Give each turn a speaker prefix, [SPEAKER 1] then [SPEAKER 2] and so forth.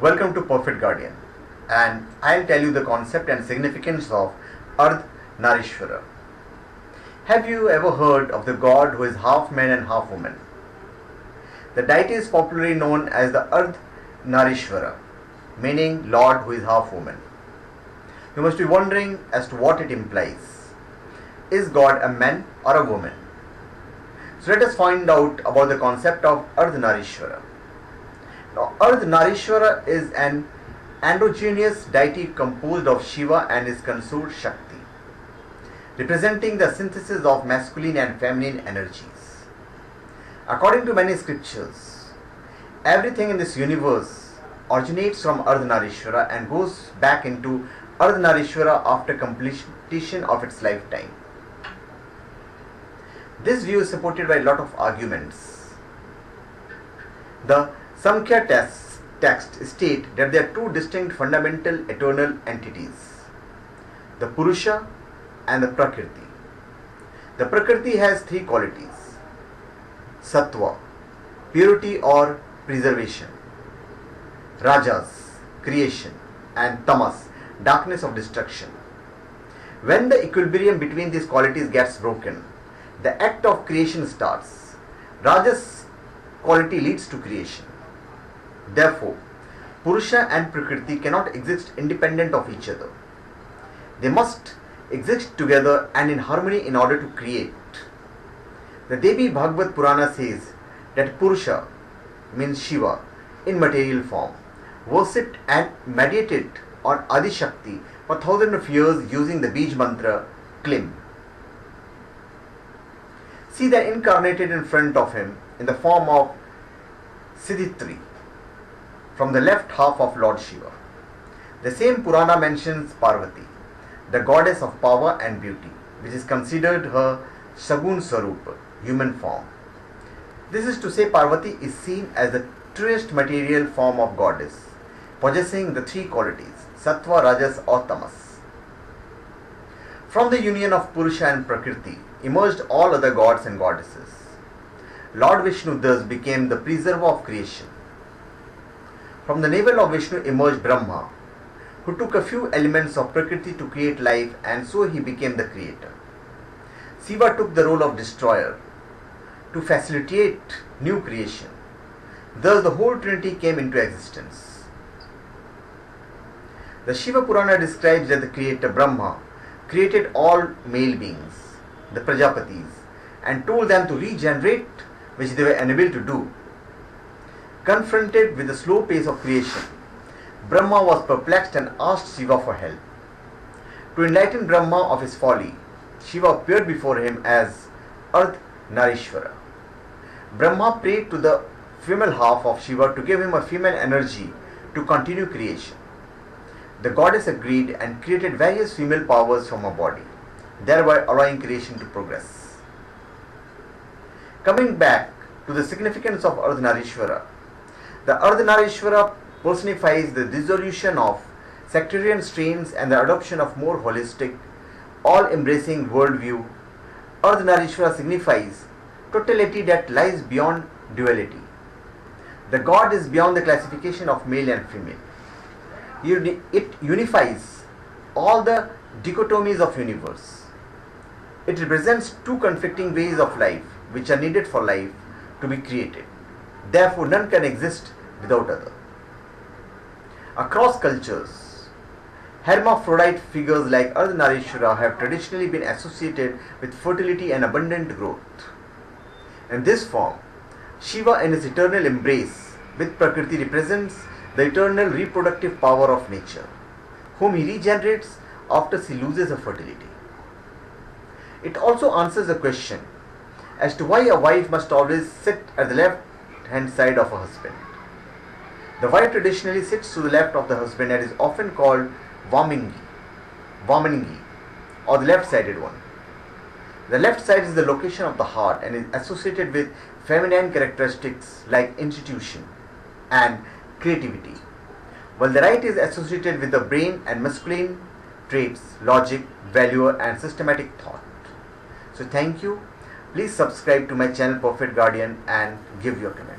[SPEAKER 1] Welcome to Perfect Guardian, and I'll tell you the concept and significance of Ardhanarishvara. Have you ever heard of the god who is half man and half woman? The deity is popularly known as the Ardhanarishvara, meaning Lord who is half woman. You must be wondering as to what it implies. Is God a man or a woman? So let us find out about the concept of Ardhanarishvara. Now, Ardhanarishvara is an androgynous deity composed of Shiva and his consort Shakti, representing the synthesis of masculine and feminine energies. According to many scriptures, everything in this universe originates from Ardhanarishvara and goes back into Ardhanarishvara after completion of its lifetime. This view is supported by a lot of arguments. The Samkhya text state that there are two distinct fundamental eternal entities, the Purusha and the Prakriti. The Prakriti has three qualities: Sattva, purity or preservation; Rajas, creation; and Tamas, darkness of destruction. When the equilibrium between these qualities gets broken, the act of creation starts. Rajas quality leads to creation. Therefore, Purusha and Prakriti cannot exist independent of each other. They must exist together and in harmony in order to create. The Devi Bhagavad Purana says that Purusha means Shiva in material form, worshipped and meditated on Adi Shakti for thousands of years using the Bij mantra Klim. See that incarnated in front of him in the form of Siddhitri, from the left half of Lord Shiva. The same Purana mentions Parvati, the goddess of power and beauty, which is considered her Sagun Sarupa, human form. This is to say, Parvati is seen as the truest material form of goddess, possessing the three qualities, Sattva, Rajas or Tamas. From the union of Purusha and Prakriti emerged all other gods and goddesses. Lord Vishnu thus became the preserver of creation. From the navel of Vishnu emerged Brahma, who took a few elements of Prakriti to create life, and so he became the creator. Shiva took the role of destroyer to facilitate new creation. Thus the whole trinity came into existence. The Shiva Purana describes that the creator Brahma created all male beings, the Prajapatis, and told them to regenerate, which they were unable to do. Confronted with the slow pace of creation, Brahma was perplexed and asked Shiva for help. To enlighten Brahma of his folly, Shiva appeared before him as Ardhanarishvara. Brahma prayed to the female half of Shiva to give him a female energy to continue creation. The goddess agreed and created various female powers from her body, thereby allowing creation to progress. Coming back to the significance of Ardhanarishvara, the Ardhanarishvara personifies the dissolution of sectarian strains and the adoption of more holistic, all-embracing worldview. Ardhanarishvara signifies totality that lies beyond duality. The god is beyond the classification of male and female. It unifies all the dichotomies of universe. It represents two conflicting ways of life which are needed for life to be created. Therefore, none can exist without other. Across cultures, hermaphrodite figures like Ardhanarishvara have traditionally been associated with fertility and abundant growth. In this form, Shiva in his eternal embrace with Prakriti represents the eternal reproductive power of nature, whom he regenerates after she loses her fertility. It also answers the question as to why a wife must always sit at the left hand side of her husband. The wife traditionally sits to the left of the husband and is often called Vamangi, or the left-sided one. The left side is the location of the heart and is associated with feminine characteristics like institution and creativity, while the right is associated with the brain and masculine traits, logic, value and systematic thought. So thank you. Please subscribe to my channel Perfect Guardian and give your comment.